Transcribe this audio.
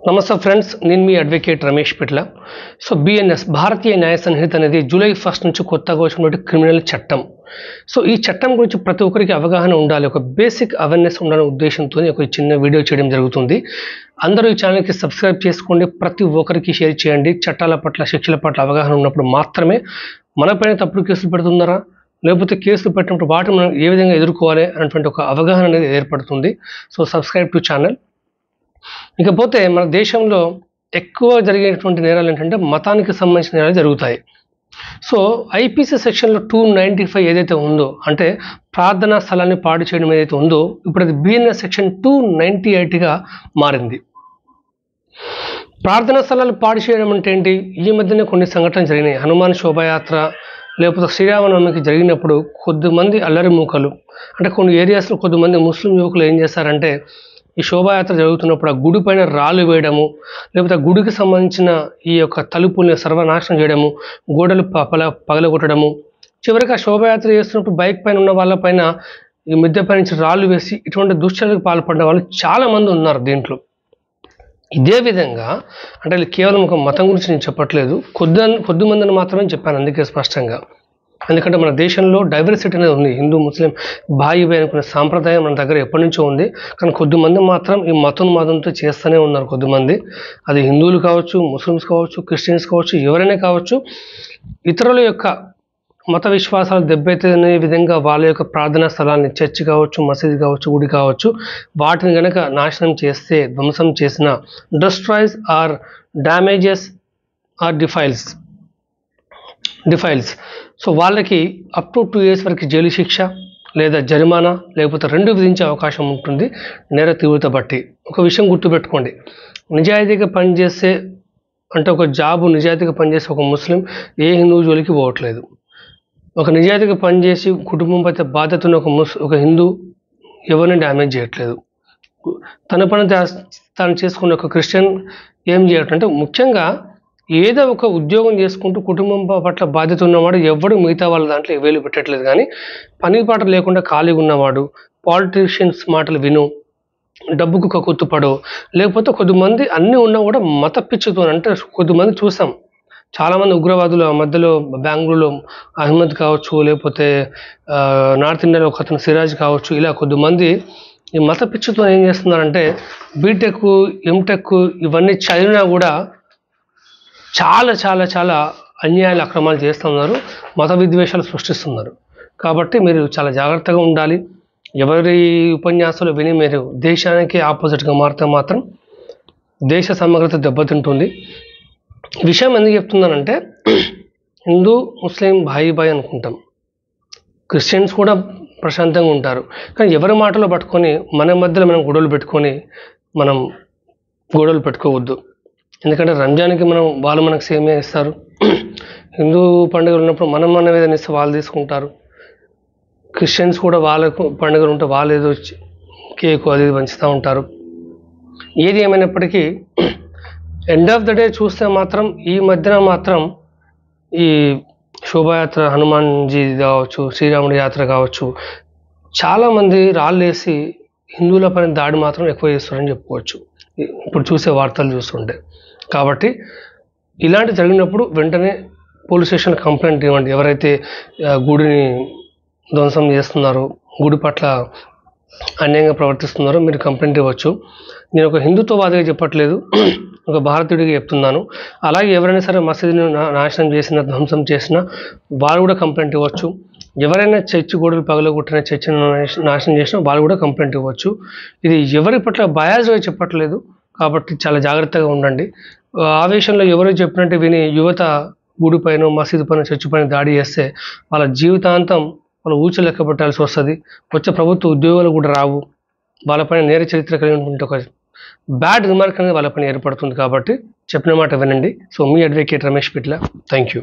నమస్తే ఫ్రెండ్స్, నేను మీ అడ్వకేట్ రమేష్ పిట్ల. So BNS భారతీయ న్యాయ సంహిత అనేది జూలై 1 నుంచి కొత్తగా వచ్చినటువంటి క్రిమినల్ చట్టం. సో ఈ చట్టం గురించి ప్రతి ఒక్కరికి అవగాహన ఉండాలి, ఒక బేసిక్ అవేర్నెస్ ఉండాలనే ఉద్దేశంతో ఒక చిన్న వీడియో చేయడం జరుగుతుంది. అందరూ ఈ ఛానల్కి సబ్స్క్రైబ్ చేసుకోండి, ప్రతి ఒక్కరికి షేర్ చేయండి. చట్టాల పట్ల శిక్షల పట్ల అవగాహన ఉన్నప్పుడు మాత్రమే మనపైన తప్పుడు కేసులు పెడుతున్నారా, లేకపోతే కేసులు పెట్టినప్పుడు వాటిని మనం ఏ విధంగా ఎదుర్కోవాలి అనేటువంటి ఒక అవగాహన అనేది ఏర్పడుతుంది. So subscribe to channel. ఇకపోతే మన దేశంలో ఎక్కువ జరిగేటువంటి నేరాలు ఏంటంటే మతానికి సంబంధించిన నేరాలు జరుగుతాయి. సో ఐపీసీ సెక్షన్లో 295 ఏదైతే ఉందో, అంటే ప్రార్థనా స్థలాన్ని పాడు చేయడం ఏదైతే ఉందో, ఇప్పుడు అది బిఎన్ఎస్ సెక్షన్ 298గా మారింది. ప్రార్థనా స్థలాలు పాడు చేయడం అంటే ఏంటి? ఈ మధ్యనే కొన్ని సంఘటనలు జరిగినాయి. హనుమాన్ శోభాయాత్ర లేకపోతే శ్రీరామనవమికి జరిగినప్పుడు కొద్దిమంది అల్లరి మూకలు, అంటే కొన్ని ఏరియాస్లో కొద్దిమంది ముస్లిం యువకులు ఏం చేస్తారంటే, ఈ శోభాయాత్ర జరుగుతున్నప్పుడు ఆ గుడి పైన రాళ్ళు వేయడము, లేకపోతే ఆ గుడికి సంబంధించిన ఈ యొక్క తలుపుల్ని సర్వనాశనం చేయడము, గోడలు పగలగొట్టడము, చివరికి ఆ శోభాయాత్ర చేస్తున్నప్పుడు బైక్ పైన ఉన్న వాళ్ళపైన ఈ మిద్దె పై నుంచి రాళ్ళు వేసి ఇటువంటి దుశ్చర్యలకు పాల్పడిన వాళ్ళు చాలామంది ఉన్నారు దీంట్లో. ఇదే విధంగా అంటే కేవలం ఒక మతం గురించి నేను చెప్పట్లేదు, కొద్ది మందిని మాత్రమే చెప్పాను, అందుకే స్పష్టంగా. ఎందుకంటే మన దేశంలో డైవర్సిటీ అనేది ఉంది, హిందూ ముస్లిం భాయి అనుకునే సాంప్రదాయం మన దగ్గర ఎప్పటి నుంచో ఉంది. కానీ కొద్దిమంది మాత్రం ఈ మతంతో చేస్తూనే ఉన్నారు. కొద్దిమంది, అది హిందువులు కావచ్చు, ముస్లిమ్స్ కావచ్చు, క్రిస్టియన్స్ కావచ్చు, ఎవరైనా కావచ్చు, ఇతరుల యొక్క మత విశ్వాసాలు దెబ్బతినే విధంగా వాళ్ళ యొక్క ప్రార్థనా స్థలాన్ని, చర్చి కావచ్చు, మసీదు కావచ్చు, గుడి కావచ్చు, వాటిని కనుక నాశనం చేస్తే, ధ్వంసం చేసిన, destroys or damages or defiles, so వాళ్ళకి అప్ టు 2 years వరకు జైలు శిక్ష లేదా జరిమానా లేకపోతే 2 విధించే అవకాశం ఉంటుంది, నేర తీవ్రత బట్టి. ఒక విషయం గుర్తుపెట్టుకోండి, నిజాయితీగా పనిచేసే, అంటే ఒక జాబు నిజాయితీగా పనిచేసే ఒక ముస్లిం ఏ హిందూ జోలికి పోవట్లేదు. ఒక నిజాయితీగా పనిచేసి కుటుంబం పైన బాధ్యత ఉన్న ఒక హిందూ ఎవరిని డ్యామేజ్ చేయట్లేదు. తన పని తాను చేసుకున్న ఒక క్రిస్టియన్ ఏం చేయటంటే, ముఖ్యంగా ఏదో ఒక ఉద్యోగం చేసుకుంటూ కుటుంబం పట్ల బాధ్యత ఉన్నవాడు ఎవడు మిగతా వాళ్ళ దాంట్లో వేలు పెట్టట్లేదు. కానీ పని పాట లేకుండా ఖాళీగా ఉన్నవాడు, పాలిటీషియన్స్ మాటలు విను, డబ్బుకు కక్కుతుపడో, లేకపోతే కొద్దిమంది అన్నీ ఉన్నా కూడా మత పిచ్చితో, అంటే కొద్దిమంది చూసాం, చాలామంది ఉగ్రవాదులు ఆ మధ్యలో బెంగళూరులో అహ్మద్ కావచ్చు, లేకపోతే నార్త్ ఇండియాలో ఒక అతను సిరాజ్ కావచ్చు, ఇలా కొద్దిమంది ఈ మత పిచ్చితో ఏం చేస్తున్నారంటే బీటెక్, ఎంటెక్ ఇవన్నీ చదివినా కూడా చాలా చాలా చాలా అన్యాయాలు, అక్రమాలు చేస్తున్నారు, మత విద్వేషాలు సృష్టిస్తున్నారు. కాబట్టి మీరు చాలా జాగ్రత్తగా ఉండాలి. ఎవరి ఉపన్యాసాలు విని మీరు దేశానికి ఆపోజిట్గా మారితే మాత్రం దేశ సమగ్రత దెబ్బతింటుంది. విషయం ఎందుకు చెప్తున్నానంటే, హిందూ ముస్లిం భాయి అనుకుంటాం, క్రిస్టియన్స్ కూడా ప్రశాంతంగా ఉంటారు. కానీ ఎవరి మాటలో పట్టుకొని మన మధ్యలో మనం గొడవలు పెట్టుకోవద్దు. ఎందుకంటే రంజాన్కి వాళ్ళు మనకు సేమియా ఇస్తారు, హిందూ పండుగలు ఉన్నప్పుడు మనం ఏదైనా ఇస్తే వాళ్ళు తీసుకుంటారు, క్రిస్టియన్స్ కూడా వాళ్ళకు పండుగలు ఉంటే వాళ్ళు ఏదో కేకు అది పంచుతూ ఉంటారు. ఏది ఏమైనప్పటికీ ఎండ్ ఆఫ్ ద డే చూస్తే మాత్రం ఈ మధ్యన మాత్రం ఈ శోభాయాత్ర, హనుమాన్జీ కావచ్చు, శ్రీరాముడి యాత్ర కావచ్చు, చాలామంది రాళ్ళు వేసి హిందువుల పైన దాడి మాత్రం ఎక్కువ చేస్తారని చెప్పుకోవచ్చు ఇప్పుడు చూసే వార్తలు చూస్తుంటే. కాబట్టి ఇలాంటి జరిగినప్పుడు వెంటనే పోలీస్ స్టేషన్ కంప్లైంట్ ఇవ్వండి. ఎవరైతే గుడిని ధ్వంసం చేస్తున్నారో, గుడి పట్ల అన్యాయంగా ప్రవర్తిస్తున్నారో మీరు కంప్లైంట్ ఇవ్వచ్చు. నేను ఒక హిందుత్వవాదిగా చెప్పట్లేదు, ఒక భారతీయుడిగా చెప్తున్నాను. అలాగే ఎవరైనా సరే మసీదుని నాశనం చేసినా, ధ్వంసం చేసినా వాళ్ళు కూడా కంప్లైంట్ ఇవ్వచ్చు. ఎవరైనా చర్చి గోడలు పగలగొట్టిన, చర్చిని నాశనం చేసినా వాళ్ళు కూడా కంప్లైంట్ ఇవ్వచ్చు. ఇది ఎవరి పట్ల బయాస్గా చెప్పట్లేదు, కాబట్టి చాలా జాగ్రత్తగా ఉండండి. ఆవేశంలో ఎవరో చెప్పినట్టు విని యువత గుడి పైన, మసీదు పైన, చర్చి పైన దాడి చేస్తే వాళ్ళ జీవితాంతం వాళ్ళు ఊచ లెక్క పెట్టాల్సి వస్తుంది. వచ్చే ప్రభుత్వ ఉద్యోగాలు కూడా రావు. వాళ్ళపైన నేర చరిత్ర కలిగినటువంటి ఒక బ్యాడ్ రిమార్క్ అనేది వాళ్ళపైన ఏర్పడుతుంది. కాబట్టి చెప్పిన మాట వినండి. So me advocate Ramesh Pitla. Thank you.